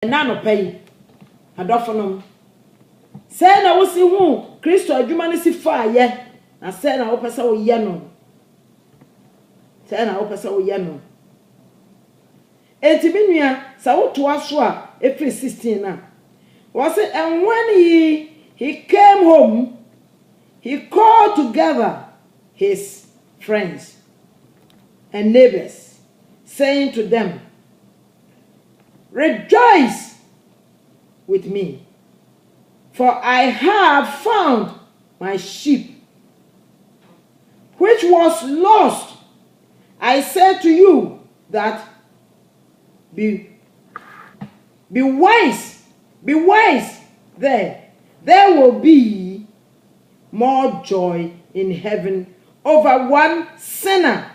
na no pay adofo say na wo si hu Kristo adwuma ne si fa ye na say na wo pesa wo ye no say na wo pesa wo ye no enti minua sa wo to aso a April 16 na was it, and when he came home he called together his friends and neighbors, saying to them, "Rejoice with me, for I have found my sheep, which was lost. I say to you that be wise there. There will be more joy in heaven over one sinner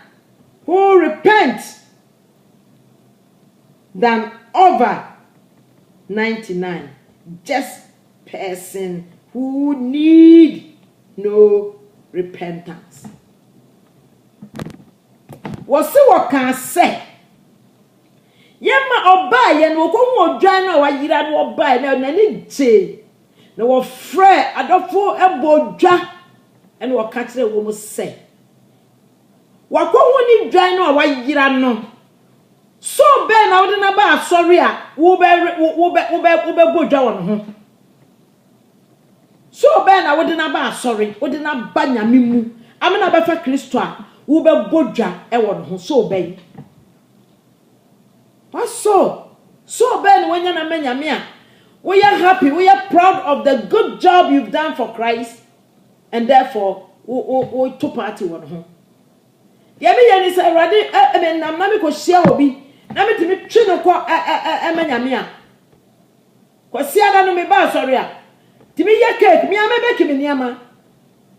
who repents than over 99 just person who need no repentance." What can say? Yema oba ye no ko hu odwan na wa yira no oba na nani je na wo frɛ adofo ebo dwa ene wo ka kire wo mu sɛ wa ko hu ni dwan na wa yira no so be na wo de na ba asɔre a wo be bo dwa won ho so be na wo de na ba asɔre wo de na ba nyame mu amena ba fa Kristo a wo be bo dwa e won ho so be so Ben, when you're menya, we are happy, we are proud of the good job you've done for Christ, and therefore we to party one home. The Abiyan is already Namiko share obi, Namit me trino qua menya. Quasiana no me basoria. Timmy ya cake, me a baking in Yama.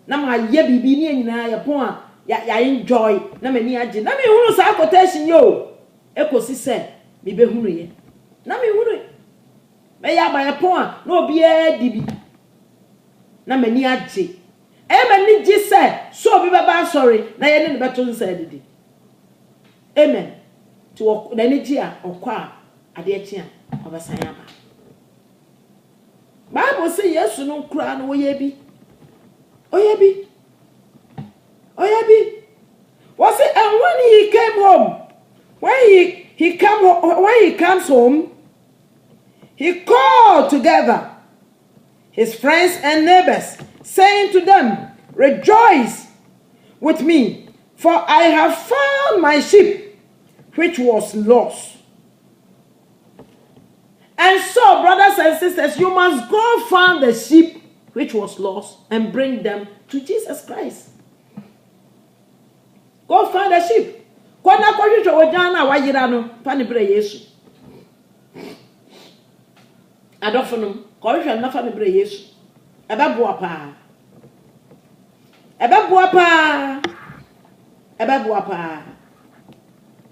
Nama yebi be near ya point, ya enjoy, Namania, Nami who knows our quotation yo. Echo said. Me be hunu ye na me hunu me ya ba pon a na obi e dibi na mani agye e mani gye se so obi baba sorry na ye ne beto nsa didi amen to na ni gye a okwa a ade echi a obasan ya ba Bible say Yesu no kura no oye bi was it, and when he came home, when he comes home, he called together his friends and neighbors, saying to them, "Rejoice with me, for I have found my sheep, which was lost." And so, brothers and sisters, you must go find the sheep which was lost and bring them to Jesus Christ. Go find the sheep. Kwana kwa hwehwe ojana wa yira no fa ne bre Yesu adofo kwa hwehwe na fa ne bre Yesu ebeboa pa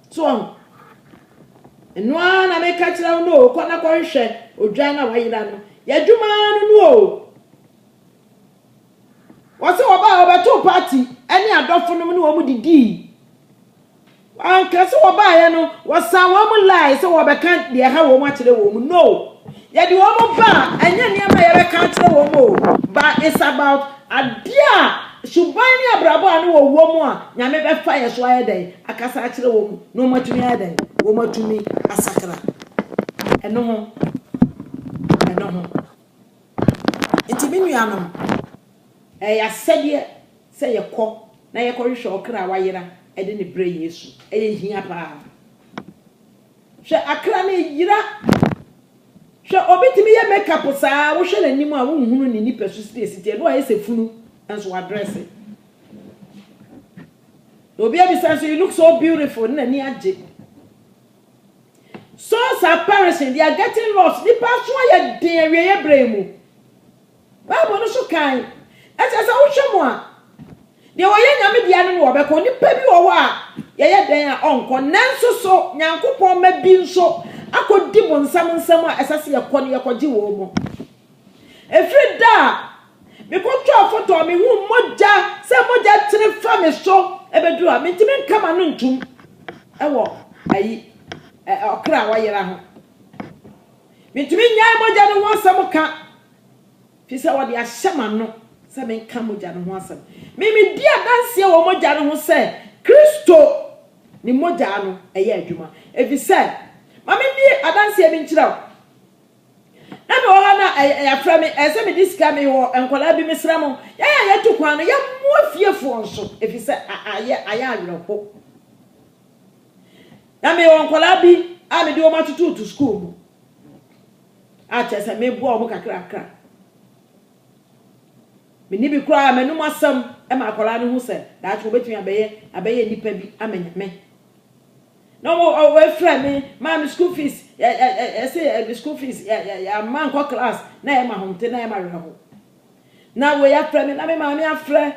so enwa na me ka kira no kwana kwa hwehwe ojana wa yira no yadwuma no wase oba party eni adofo no wo mu didi Ankase wo ba ye no wosan wo mu lie se wo be kan de ha wo mu akire wo mu no ye de wo mu ba anya ne ma ye be kan akire wo mu but it's about adia shuban ni abrabo anu wo mu a nyame be fa ye so aye den akasa akire wo mu no matumi aye den wo matumi asakra eno ho enti binu no ya sede se ye kɔ na ye kɔ hwehwe okra wa yira ede ne bre Yesu hia pa hwe akra ne yira hwe obitimi ye makeup saa wo hwe nanim a wo nhunu ne nipa so site no ayese funu enso address obi abisa so you look so beautiful na ni age souls are perishing, they are getting lost. The past one year we are bremu Bible no so kan ese wo hwe mo a de wo ye nyame dia no wo be ko ni pa bi wo a ye den a onko nanso so nyankopon ma bi nso akodi bonsam nsam a esase ye ko ne ye koje wo mo efri da me ko twa photo me hu moja se moja tire fa me so ebedu a me ntimi nkama no ntum ewo ayi okra wa yera ho Mitumi nyai moja no wansam ka. Fi se wo de ahyema no se me nka moja no wansam. Me di adanse wo moja no ho se Kristo ni moja no eye adwuma. Efi se ma me ni adanse bi nkyira. Na me wo ha na ya me ese me diska me wo enkola bi mesra mo. Ya to kwan no ya mo afiefo nso. Efi se aya awereko. Na me wo enkola bi a me di wo matutu to school mu. A chese me bo o kakra. Me ni bi kura me no masam e ma akola no hu se da cho betumi abeye nipa bi amanyame. No mo we friend me ma school fees say school fees ya man ko class na e ma homte na e ma reho. Na we ya friend me na me ma me afre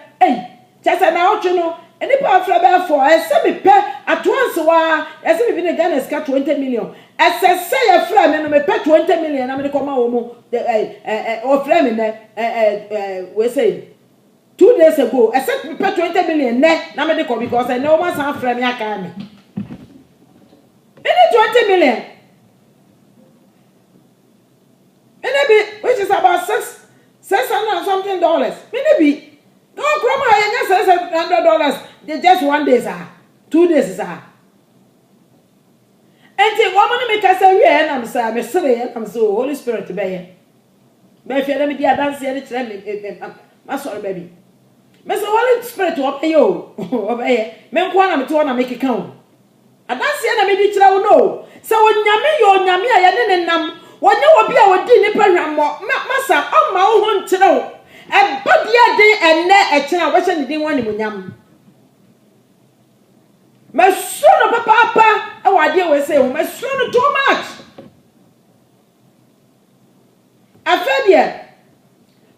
chese na ocho no enipa afre be for ese me pe at once wa ese me bi ne Ghana ska 20 million. Ese say ya friend me no me pe 20 million na me ko ma wo mo o friend me ne we say 2 days ago ese me pe 20 million ne na me de ko because I know my son friend me aka me. Any 20 million. Maybe which is about $600 and something. Maybe no grandma $600. They just 1 day, sir. 2 days, sir. And the woman make us say, "Yeah, I'm sorry, I'm sorry, I'm so Holy Spirit to be here." But if you let me dance here, I'm sorry, baby. Mr. Holy Spirit to obey you, obey. Men kwa na me to na make it count. Adanse na me di kira wo no se wonyame yo nyame a ye ne nam wonye obi a wodi ni pahwammo masa amma wo ho nkire wo e badia den enne e kira wo hye ne din woni munyam mesu no papa e wade we say wo mesu no too much afedie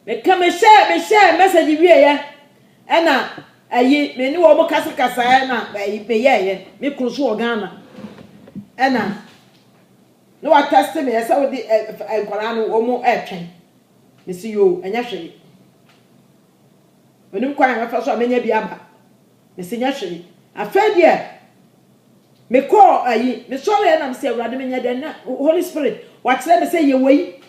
me come share message wie ye ena ayi me ni wo mo kasa na ayi me ye me kruso Ghana ena no wa test me esa wo di enkwara no wo mo etwen me si yo enya hwe onim kwan ma fa so amenya bi aba me si nya hwe afedie me call ayi me sorry na me say awrade menya den na Holy Spirit wa kire me say ye wei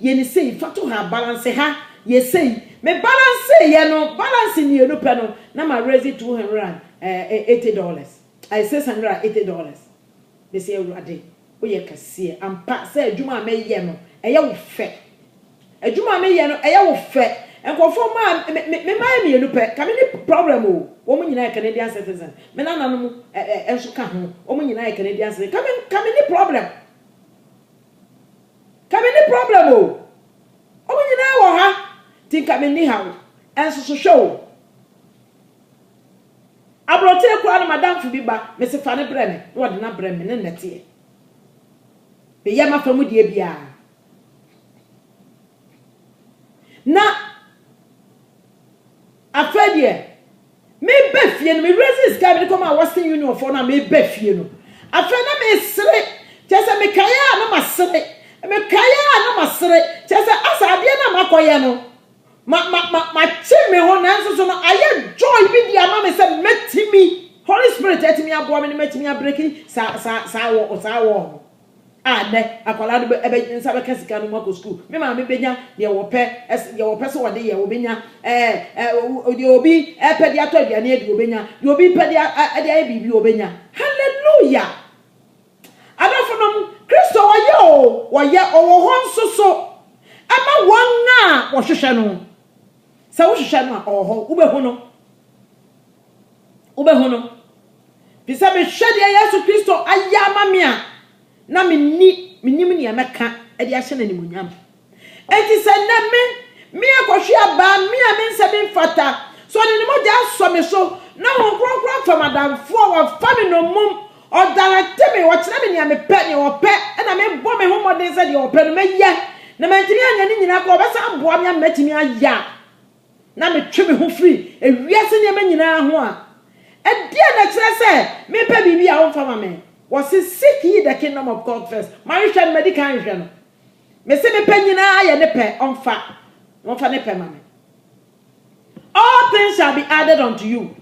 ye ni say fa to ha balance ha ye say me balance ni eno pe no na ma raise $280 I say $680 they say awrade o ye kase ampa say adwuma me ye no eye wo fe adwuma me ye no eye wo fe enkofo ma me ma eno pe ka me ni problem o wo mu nyina Canadian citizen me na nanom enso ka ho wo mu nyina Canadian citizen ka me ni problem o wo mu nyina wo ha tinka me ni hawo enso so hwe abrote kura na madam fu bi ba me se fa ne bre me no de na bre me ne nete be yama fa mu die bia na afedie me befie no me resist ka me come a Western Union for na me befie no afa na me sere chese me kaya na masere chese asade na makoye no ma chime ho na nso so no aye joy bi dia ma me se metimi Holy Spirit etimi abo me metimi abreki sa wo ade akola do ebe nsa be kasika no mako school me ma me benya de wo pe so wode ye wo benya de obi pe dia to aduane e de wo benya de obi pe dia de aye bibi wo benya hallelujah adafonom Kristo wo ye owo ho nso so ama won a wo hwehwe no sa wo hwehwe no a oho ubehu no bisa be hwede Yesu Kristo ayama me a na mennim ne ameka e de ahye na nimunyam enti se na me akohwe aba me a me nse be mfata so ne mo ja so me so na won kronkron fa madamfo wa fa me no mum o darate me wo kire me ne me pe ne wo pe e na me bo me ho modern se de wo pe no me ye na mantimi anya ni nyina ko obesa aboa me amatimi aya na me twe me ho free ewiase ne me nyina ho a e dia na kire se me pe bibi a won fa ma me was seek ye the kingdom of God first marital medical hwe no me se me pe nyina aye ne pe onfa ne pe ma me all things shall be added unto you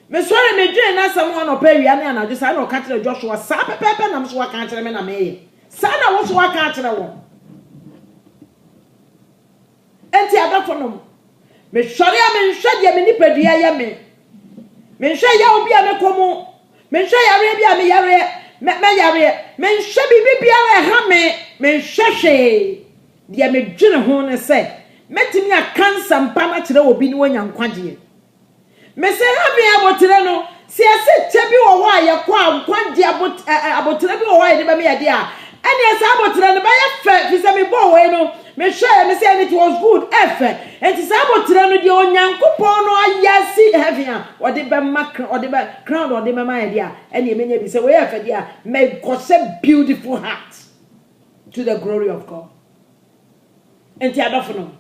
me sorry me dwen na someone opawia ne anadwo sa na o ka kire Joshua sa pepepe na so wa ka kire me na me Sana was what can't know. Enti adafonom me hware a me hwɛ de me nipadua ya me hwɛ ya obi a me komo me hwɛ yare bi a me yare me yare me hwɛ bibi bia a ha me hwɛ hwɛ de me dwene ho ne sɛ metimi a cancer mpa na kyerɛ obi ni wanya nkwagye me se ha me abotre no se ase kye bi wo a ye kwa nkwagye abotre bi wo a ye de ba me yade a ene asa abotre no ba ye fɛ fi se me bo we no me share me say it was good efe enti sabotre no de onyankopon no ayasi heaven a ode be makra ode be crown ode me ma dia ene emenya bi say we efe dia may God say beautiful heart to the glory of God enti adofo no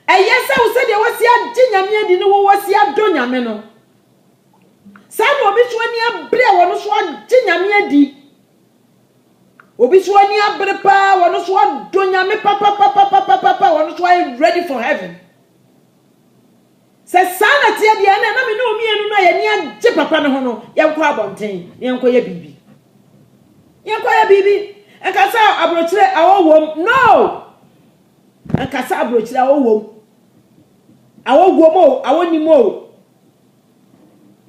eyesa wo say de wasi agi nyame adi no wo wasi ado nyame no sa no obi so ani abre wo no so agi nyame adi obi so ani abre pa wono so adonya me papa wono so ready for heaven se sana tie dia na me no mienu no ye ni age papa ne ho no ye nkọ abonten ye nkọ ye bibi enkasa abrochire awowom no enkasa abrochire awowom awogwomo awonimo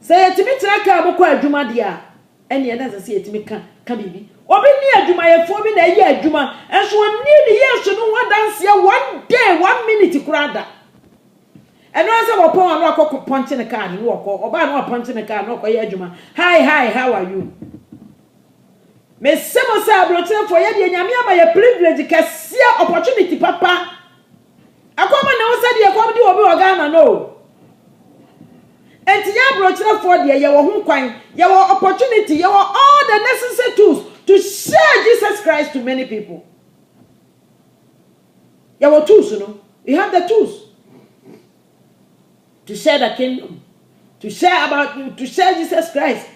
se yetimi traka abokọ adwuma dia ene ye na se yetimi ka bibi obi ni adwuma yefo bi na yi adwuma enso ni yesu no wadanse one day 1 minute kurada eno ase wo pon anu akọ punch ne card no woko oba no punch ne card no ko yi adwuma hi how are you me semo say abrochire for ye de nyame ama ye privilege kase opportunity papa akoma na wo say de kom di obi organa no enti ya abrochire for de ye wo ho kwan ye wo opportunity ye wo all the necessary tools to share Jesus Christ to many people. You have tools, you know. You have the tools to share the kingdom, to share Jesus Christ,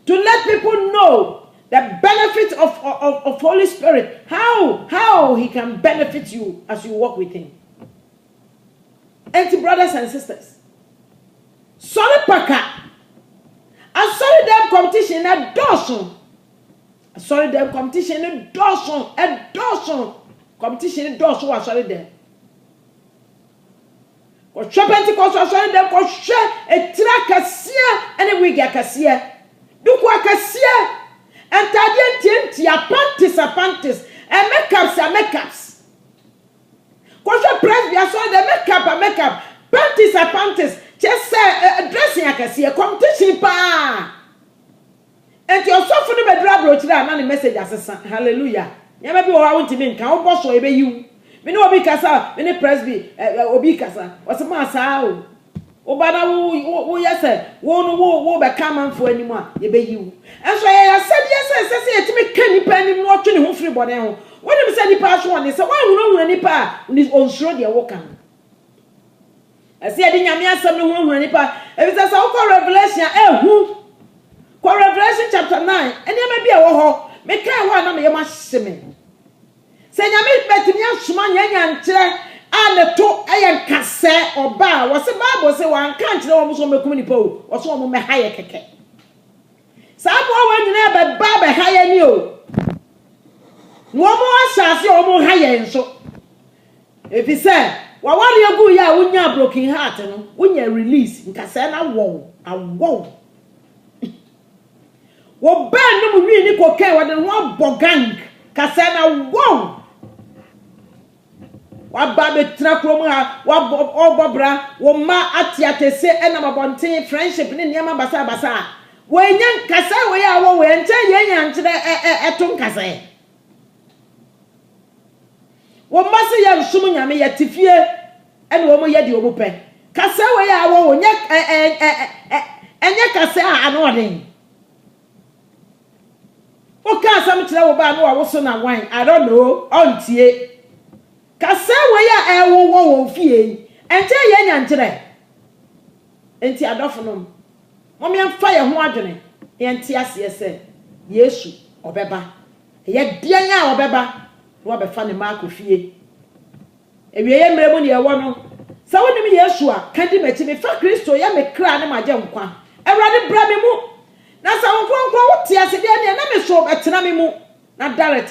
to let people know the benefit of Holy Spirit, how he can benefit you as you walk with him. And to brothers and sisters, sorry paka, and sorry them competition at Dawson. Sorry them competition in Dawson competition in Dawson was sorry them. Ko Pentecost was sorry them ko share a track kasia and a wig kasia. Do kwa kasia and tadian panties and makeups. Ko share press sorry the makeup panties just say dressing kasia competition pa. And you so for the bedra brochire na the message asesa hallelujah ya be wo want me nka wo boso ebe yiwu me no obi kasa me ne presby obi kasa o se ma sa o ba na wo yese wo no wo be ka manfo animu a ye be yiwu enso ya se yetimi ka nipa anim no otwe ne ho firi bode ho woni me se nipa so woni se wa hunu nipa ni onsuro de wo kan ase ade nyame asem ne hunu nipa e bi se wo ko revelation ehu kwa Revelation chapter 9 ene ma bia wo ho me kai ho na me yema hyeme se nyame betimi asoma nyanya nkyere a ne to aye nkase oba wo se bible se wan kan kyere wo so mekum nipa o wo so wo me haye keke sa bo wa nyina be ba be haye ni o no mo asase o mo haye nso efi se wa wari egu ya wonya broken heart no wonya release nkase na wo awo wo ban no mu wi ni kokai wo de ho bogang kasa na wo wa ba be tra krom ha wa obobra wo ma atiatese ena mabonten friendship ni niam basa wo enya kasa wo ya wo enche yenya nkyere eto kasa wo ma se ya nsum nyame ya tifie ena wo mo ye de wo mo pe kasa wo ya wo nya enya kasa anoden oka sam kire wo ba no wa wo so na wan I don't know ontie kasa we ya wo fie ente ye nya nkire enti adofo no mo me mfa ye ho adwene enti ase ese Yesu obeba ye dian a obeba no obefa ne ma akofie ewie ye mremu ne ye wo no sa wonim Yesu a kandi machi me fa Kristo ya me kra ne maje nkwa Ewrade bra me mu na sa wo kronkron wo tie ase de na me so betena me mu na direct